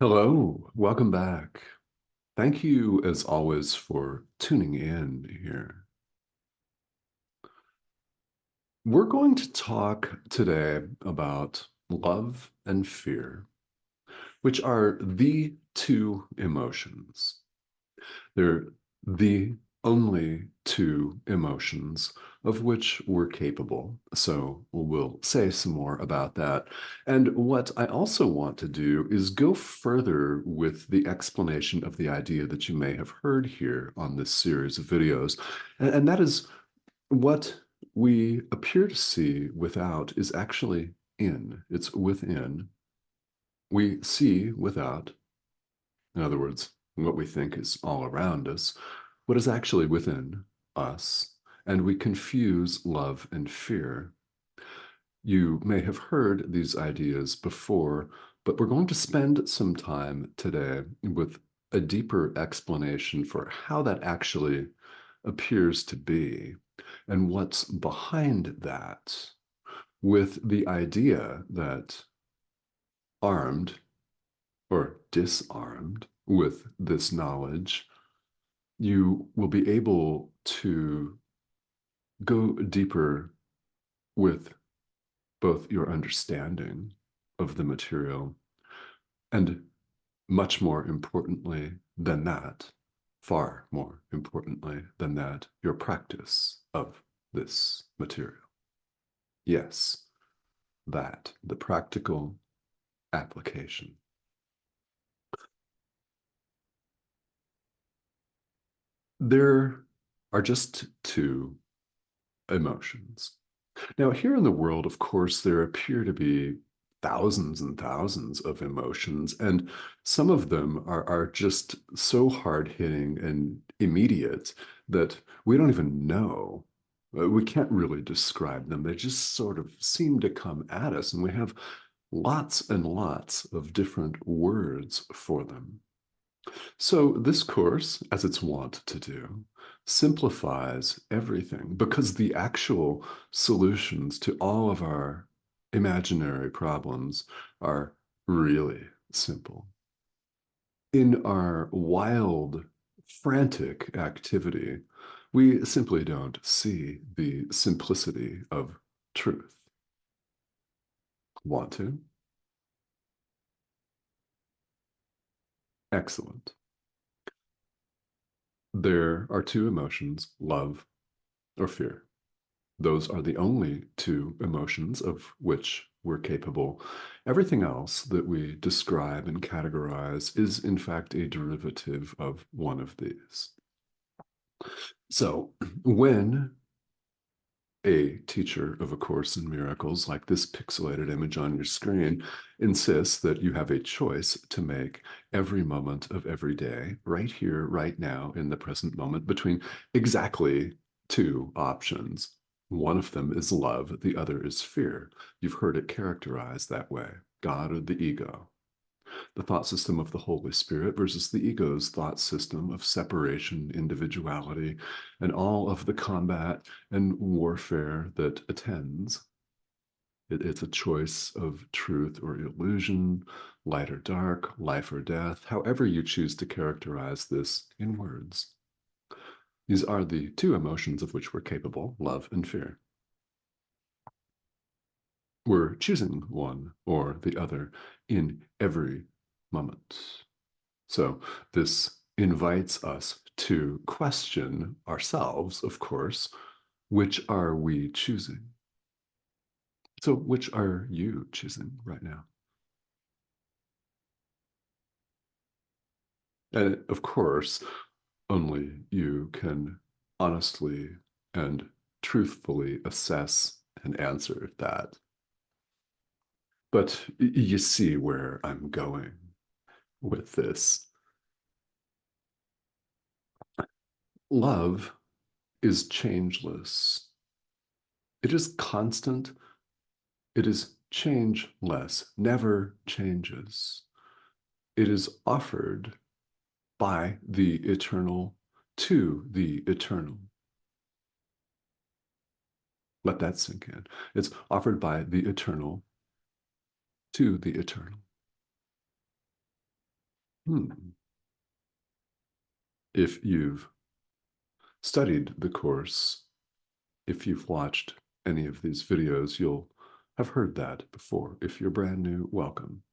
Hello, welcome back. Thank you, as always, for tuning in here. We're going to talk today about love and fear, which are the two emotions. They're the only two emotions of which we're capable. So we'll say some more about that. And what I also want to do is go further with the explanation of the idea that you may have heard here on this series of videos. And that is what we appear to see without is actually in. It's within. We see without. In other words, what we think is all around us, what is actually within us, and we confuse love and fear. You may have heard these ideas before, but we're going to spend some time today with a deeper explanation for how that actually appears to be and what's behind that, with the idea that armed or disarmed with this knowledge, you will be able to go deeper with both your understanding of the material and, much more importantly than that, far more importantly than that, your practice of this material. Yes, that, the practical application. There are just two emotions. Now, here in the world, of course, there appear to be thousands and thousands of emotions, and some of them are just so hard-hitting and immediate that we don't even know. We can't really describe them. They just sort of seem to come at us, and we have lots and lots of different words for them. So, this course, as it's wont to do, simplifies everything because the actual solutions to all of our imaginary problems are really simple. In our wild, frantic activity, we simply don't see the simplicity of truth. Want to? Excellent. There are two emotions, love or fear. Those are the only two emotions of which we're capable. Everything else that we describe and categorize is, in fact, a derivative of one of these. So, when a teacher of A Course in Miracles, like this pixelated image on your screen, insists that you have a choice to make every moment of every day, right here, right now, in the present moment, between exactly two options. One of them is love, the other is fear. You've heard it characterized that way, God or the ego. The thought system of the Holy Spirit versus the ego's thought system of separation, individuality, and all of the combat and warfare that attends. It's a choice of truth or illusion, light or dark, life or death, however you choose to characterize this in words. These are the two emotions of which we're capable, love and fear. We're choosing one or the other in every moment. So this invites us to question ourselves, of course, which are we choosing? So which are you choosing right now? And of course, only you can honestly and truthfully assess and answer that. But you see where I'm going with this. Love is changeless. It is constant. It is changeless, never changes. It is offered by the eternal to the eternal. Let that sink in. It's offered by the eternal to the eternal. Hmm. If you've studied the course, if you've watched any of these videos, you'll have heard that before. If you're brand new, welcome.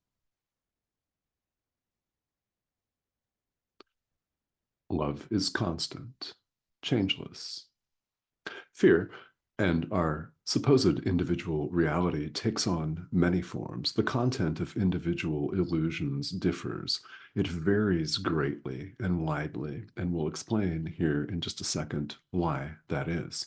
Love is constant, changeless. Fear and our supposed individual reality takes on many forms. The content of individual illusions differs. It varies greatly and widely, and we'll explain here in just a second why that is.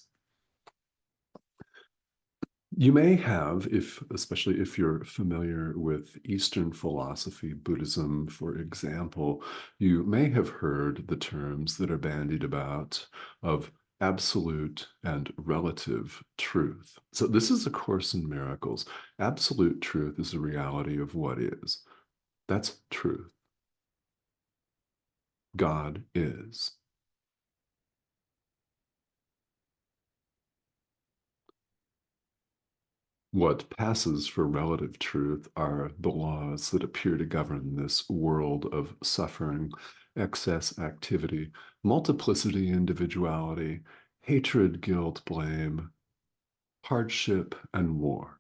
You may have, if especially if you're familiar with Eastern philosophy, Buddhism, for example, you may have heard the terms that are bandied about of absolute and relative truth. So this is A Course in Miracles. Absolute truth is the reality of what is. That's truth. God is. What passes for relative truth are the laws that appear to govern this world of suffering, excess activity, multiplicity, individuality, hatred, guilt, blame, hardship, and war.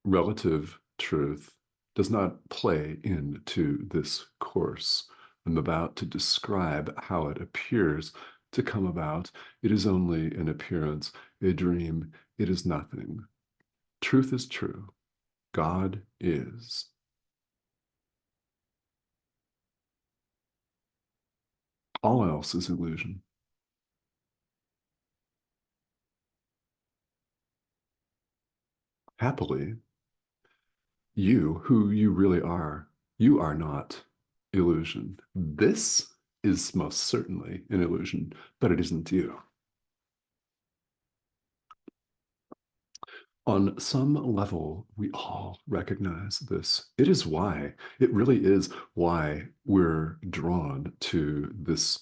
Relative truth does not play into this course. I'm about to describe how it appears to come about. It is only an appearance, a dream. It is nothing. Truth is true. God is. All else is illusion. Happily, you, who you really are, you are not illusion. This is most certainly an illusion, but it isn't you. On some level, we all recognize this. It really is why we're drawn to this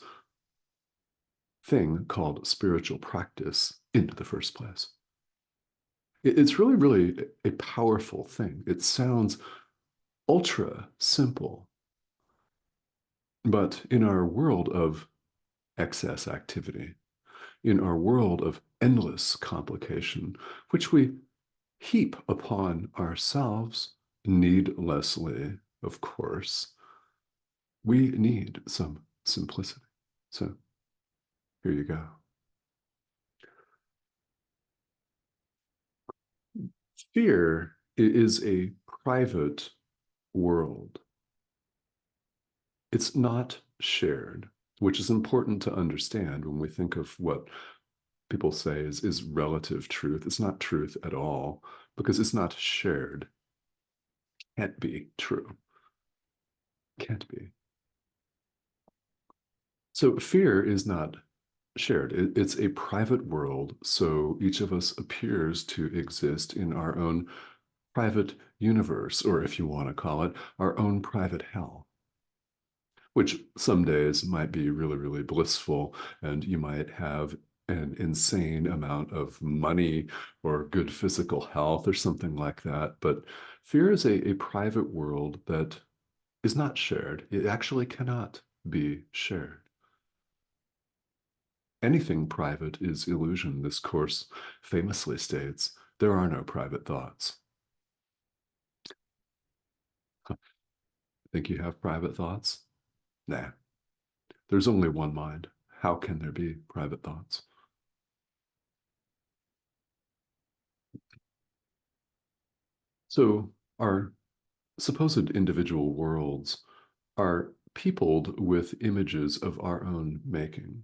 thing called spiritual practice into the first place. It's really, really a powerful thing. It sounds ultra simple, but in our world of excess activity, in our world of endless complication, which we heap upon ourselves needlessly, of course, we need some simplicity. So here you go. Fear is a private world. It's not shared, which is important to understand when we think of what people say is relative truth. It's not truth at all because it's not shared. Can't be true. Can't be. So fear is not shared. It's a private world. So each of us appears to exist in our own private universe, or if you want to call it, our own private hell, which some days might be really, really blissful, and you might have an insane amount of money or good physical health or something like that. But fear is a private world that is not shared. It actually cannot be shared. Anything private is illusion. This course famously states there are no private thoughts. Think you have private thoughts? Nah, there's only one mind. How can there be private thoughts? So, our supposed individual worlds are peopled with images of our own making.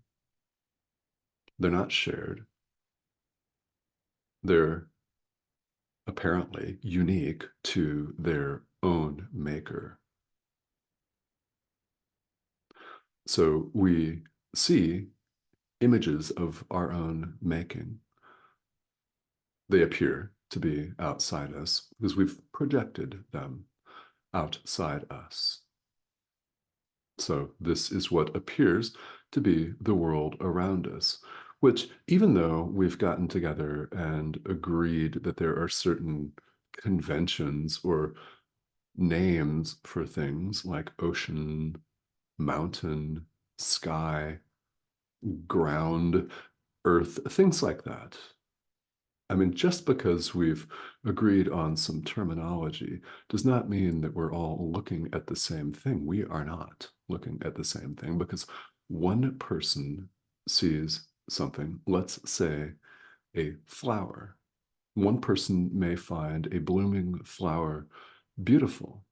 They're not shared. They're apparently unique to their own maker. So we see images of our own making. They appear to be outside us because we've projected them outside us. So this is what appears to be the world around us, which, even though we've gotten together and agreed that there are certain conventions or names for things like ocean, mountain, sky, ground, earth, things like that. I mean, just because we've agreed on some terminology does not mean that we're all looking at the same thing. We are not looking at the same thing because one person sees something, let's say a flower. One person may find a blooming flower beautiful.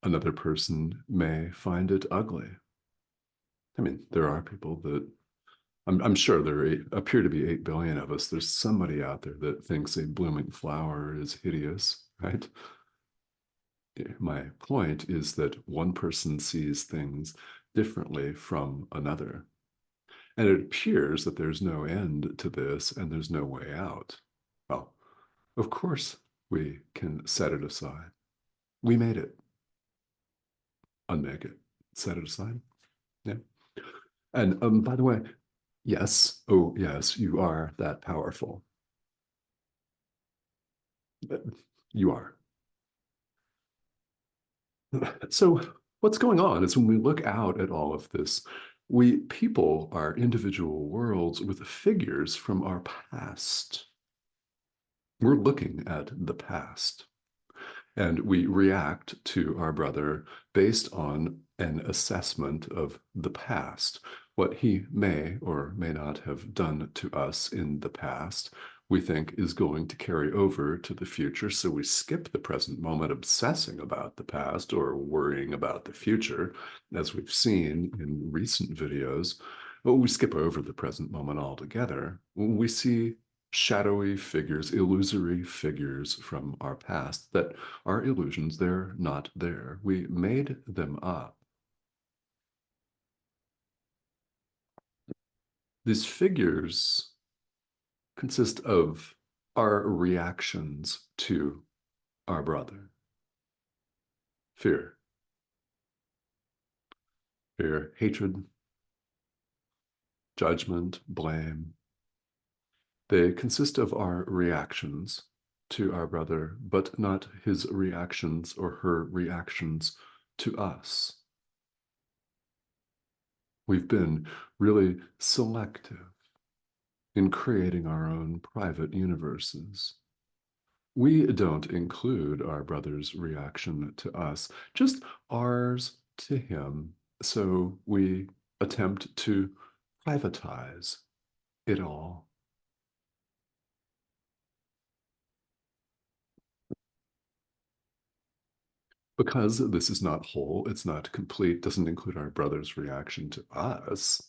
Another person may find it ugly. I mean, there are people that I'm sure appear to be 8 billion of us. There's somebody out there that thinks a blooming flower is hideous, right? My point is that one person sees things differently from another. And it appears that there's no end to this and there's no way out. Well, of course, we can set it aside. We made it, unmake it, set it aside. Yeah. And by the way, yes, oh, yes, you are that powerful. You are. So, what's going on is when we look out at all of this, we people are individual worlds with figures from our past. We're looking at the past. And we react to our brother based on an assessment of the past, what he may or may not have done to us in the past, we think is going to carry over to the future. So we skip the present moment obsessing about the past or worrying about the future, as we've seen in recent videos. Well, we skip over the present moment altogether. We see shadowy figures, illusory figures from our past that are illusions. They're not there. We made them up. These figures consist of our reactions to our brother. Fear, fear, hatred, judgment, blame. They consist of our reactions to our brother, but not his reactions or her reactions to us. We've been really selective in creating our own private universes. We don't include our brother's reaction to us, just ours to him. So we attempt to privatize it all. Because this is not whole, it's not complete, doesn't include our brother's reaction to us.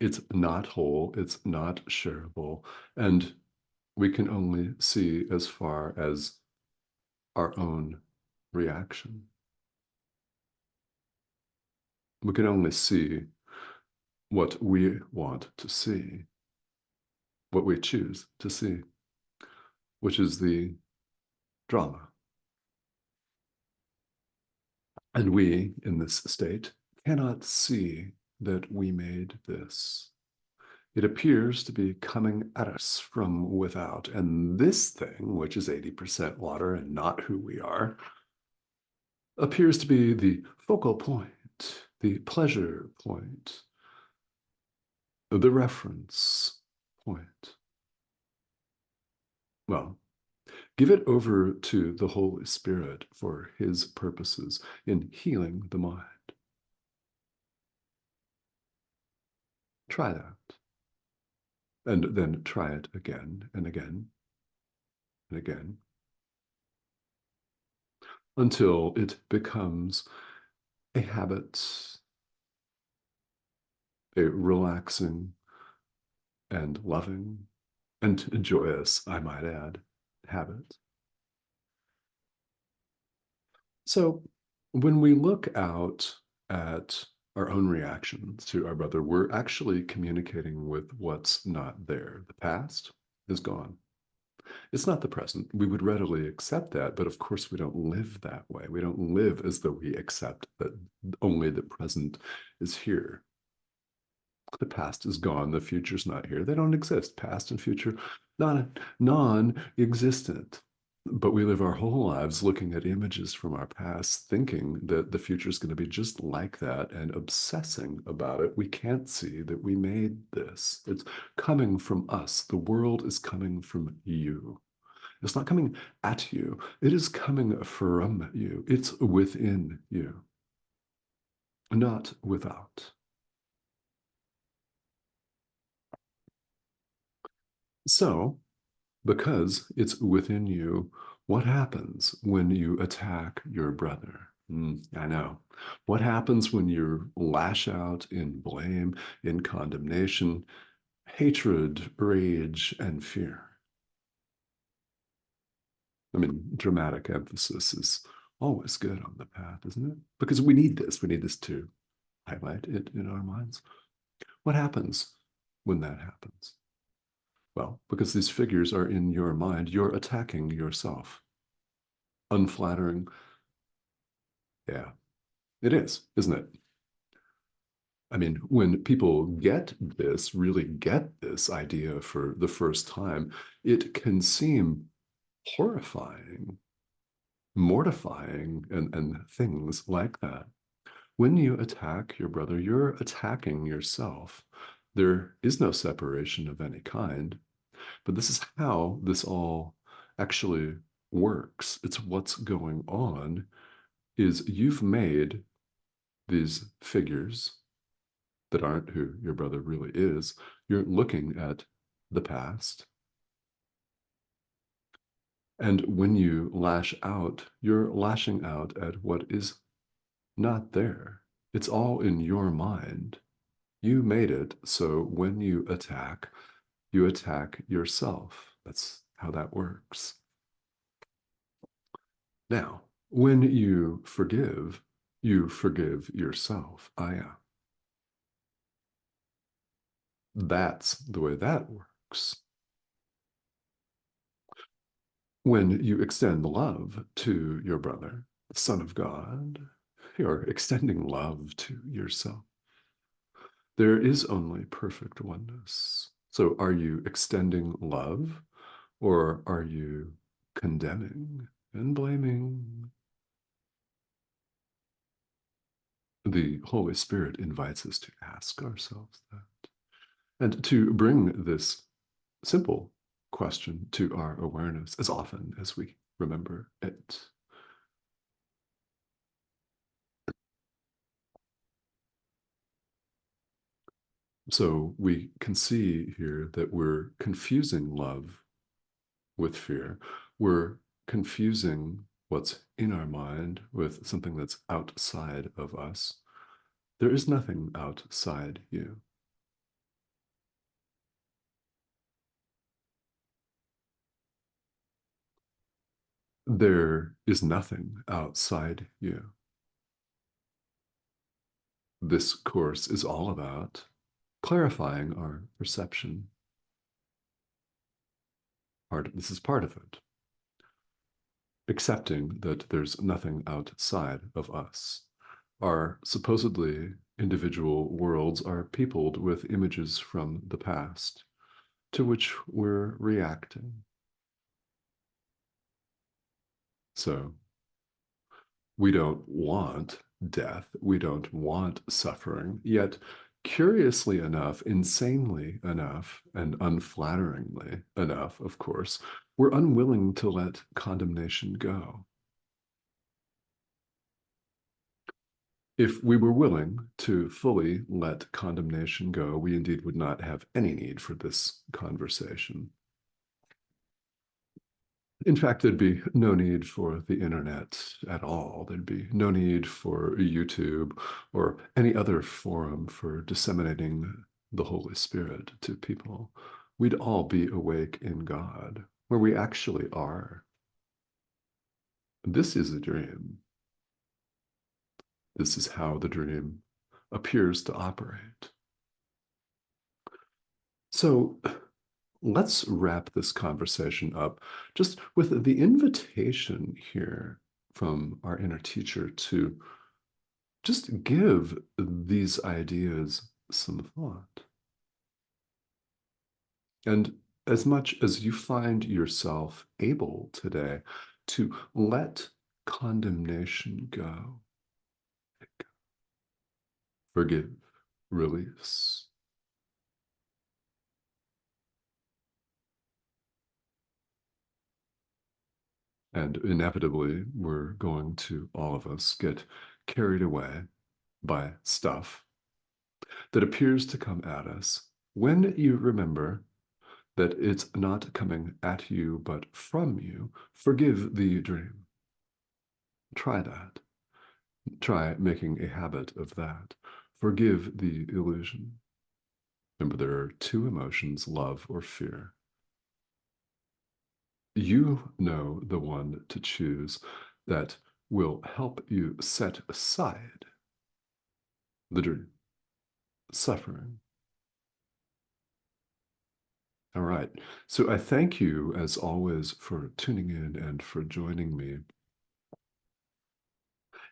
It's not whole, it's not shareable, and we can only see as far as our own reaction. We can only see what we want to see, what we choose to see, which is the drama. And we, in this state, cannot see that we made this. It appears to be coming at us from without. And this thing, which is 80% water and not who we are, appears to be the focal point, the pleasure point, the reference point. Well, give it over to the Holy Spirit for his purposes in healing the mind. Try that. And then try it again and again and again until it becomes a habit, a relaxing and loving and joyous, I might add, habit. So when we look out at our own reactions to our brother, we're actually communicating with what's not there. The past is gone. It's not the present. We would readily accept that, but of course we don't live that way. We don't live as though we accept that only the present is here. The past is gone. The future's not here. They don't exist. Past and future, non-existent. But we live our whole lives looking at images from our past, thinking that the future is going to be just like that and obsessing about it. We can't see that we made this. It's coming from us. The world is coming from you. It's not coming at you, it is coming from you. It's within you, not without. So, because it's within you, what happens when you attack your brother? I know. What happens when you lash out in blame, in condemnation, hatred, rage, and fear? I mean, dramatic emphasis is always good on the path, isn't it? Because we need this. We need this to highlight it in our minds. What happens when that happens? Well, because these figures are in your mind, you're attacking yourself. Unflattering. Yeah, it is, isn't it? I mean, when people get this, really get this idea for the first time, it can seem horrifying, mortifying, and things like that. When you attack your brother, you're attacking yourself. There is no separation of any kind, but this is how this all actually works. It's what's going on is you've made these figures that aren't who your brother really is. You're looking at the past. And when you lash out, you're lashing out at what is not there. It's all in your mind. You made it. So when you attack yourself. That's how that works. Now, when you forgive yourself. Ah, yeah. That's the way that works. When you extend love to your brother, the Son of God, you're extending love to yourself. There is only perfect oneness. So are you extending love or are you condemning and blaming? The Holy Spirit invites us to ask ourselves that and to bring this simple question to our awareness as often as we remember it. So we can see here that we're confusing love with fear. We're confusing what's in our mind with something that's outside of us. There is nothing outside you. There is nothing outside you. This course is all about clarifying our perception. This is part of it. Accepting that there's nothing outside of us. Our supposedly individual worlds are peopled with images from the past to which we're reacting. So we don't want death, we don't want suffering, yet curiously enough, insanely enough, and unflatteringly enough, of course, we're unwilling to let condemnation go. If we were willing to fully let condemnation go, we indeed would not have any need for this conversation. In fact, there'd be no need for the internet at all. There'd be no need for YouTube or any other forum for disseminating the Holy Spirit to people. We'd all be awake in God, where we actually are. This is a dream. This is how the dream appears to operate. So let's wrap this conversation up just with the invitation here from our inner teacher to just give these ideas some thought. And as much as you find yourself able today to let condemnation go, forgive, release. And inevitably, we're going to, all of us, get carried away by stuff that appears to come at us. When you remember that it's not coming at you, but from you, forgive the dream. Try that. Try making a habit of that. Forgive the illusion. Remember, there are two emotions, love or fear. You know the one to choose that will help you set aside the dream, suffering. All right. So I thank you, as always, for tuning in and for joining me.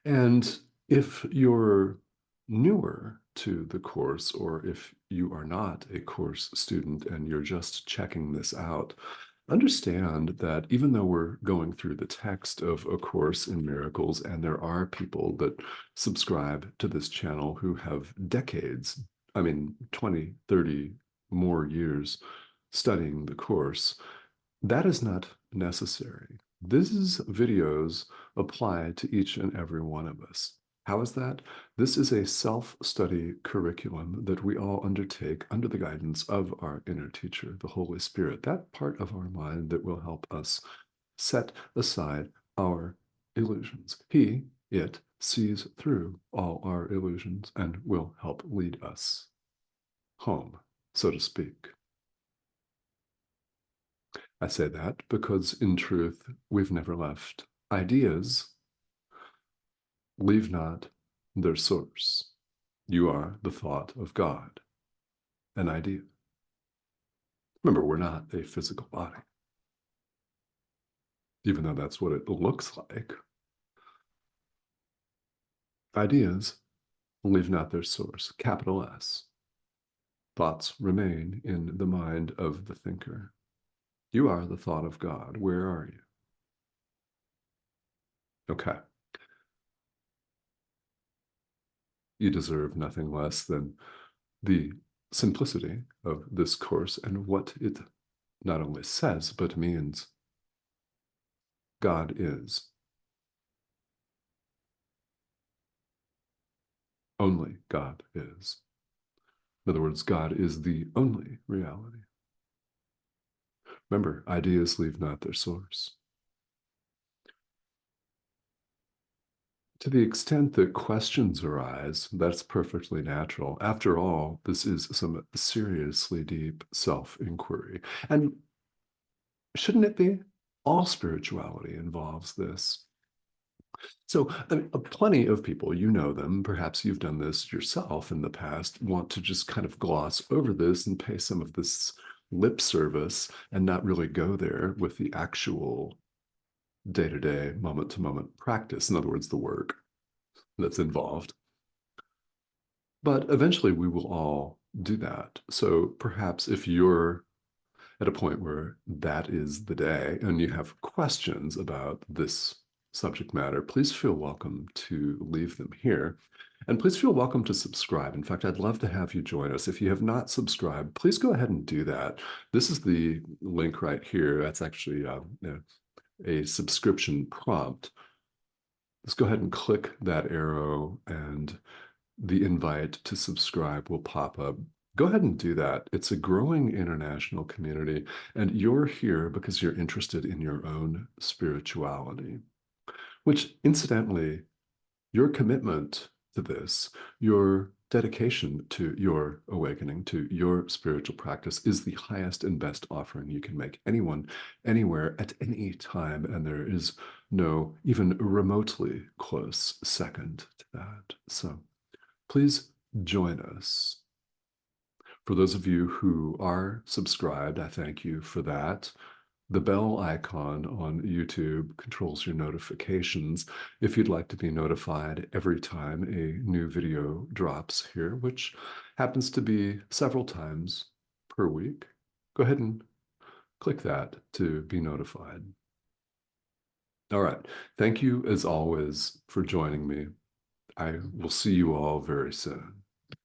And if you're newer to the course, or if you are not a course student and you're just checking this out, understand that even though we're going through the text of A Course in Miracles, and there are people that subscribe to this channel who have decades, I mean, 20, 30 more years studying the course, that is not necessary. These videos apply to each and every one of us. How is that? This is a self-study curriculum that we all undertake under the guidance of our inner teacher, the Holy Spirit, that part of our mind that will help us set aside our illusions. It, sees through all our illusions and will help lead us home, so to speak. I say that because, in truth, we've never left. Ideas leave not their source. You are the thought of God, an idea. Remember, we're not a physical body, even though that's what it looks like. Ideas leave not their source, capital S. Thoughts remain in the mind of the thinker. You are the thought of God. Where are you? Okay. You deserve nothing less than the simplicity of this course and what it not only says, but means. God is. Only God is. In other words, God is the only reality. Remember, ideas leave not their source. To the extent that questions arise, that's perfectly natural. After all, this is some seriously deep self-inquiry. And shouldn't it be? All spirituality involves this. So, I mean, plenty of people, you know them, perhaps you've done this yourself in the past, want to just kind of gloss over this and pay some of this lip service and not really go there with the actual day to day, moment to moment practice. In other words, the work that's involved. But eventually we will all do that. So perhaps if you're at a point where that is the day and you have questions about this subject matter, please feel welcome to leave them here. And please feel welcome to subscribe. In fact, I'd love to have you join us. If you have not subscribed, please go ahead and do that. This is the link right here. That's actually a subscription prompt. Let's go ahead and click that arrow and the invite to subscribe will pop up. Go ahead and do that. It's a growing international community, and you're here because you're interested in your own spirituality, which incidentally, your commitment to this, your dedication to your awakening, to your spiritual practice is the highest and best offering you can make anyone, anywhere, at any time. And there is no even remotely close second to that. So please join us. For those of you who are subscribed, I thank you for that. The bell icon on YouTube controls your notifications if you'd like to be notified every time a new video drops here, which happens to be several times per week. Go ahead and click that to be notified. All right. Thank you, as always, for joining me. I will see you all very soon.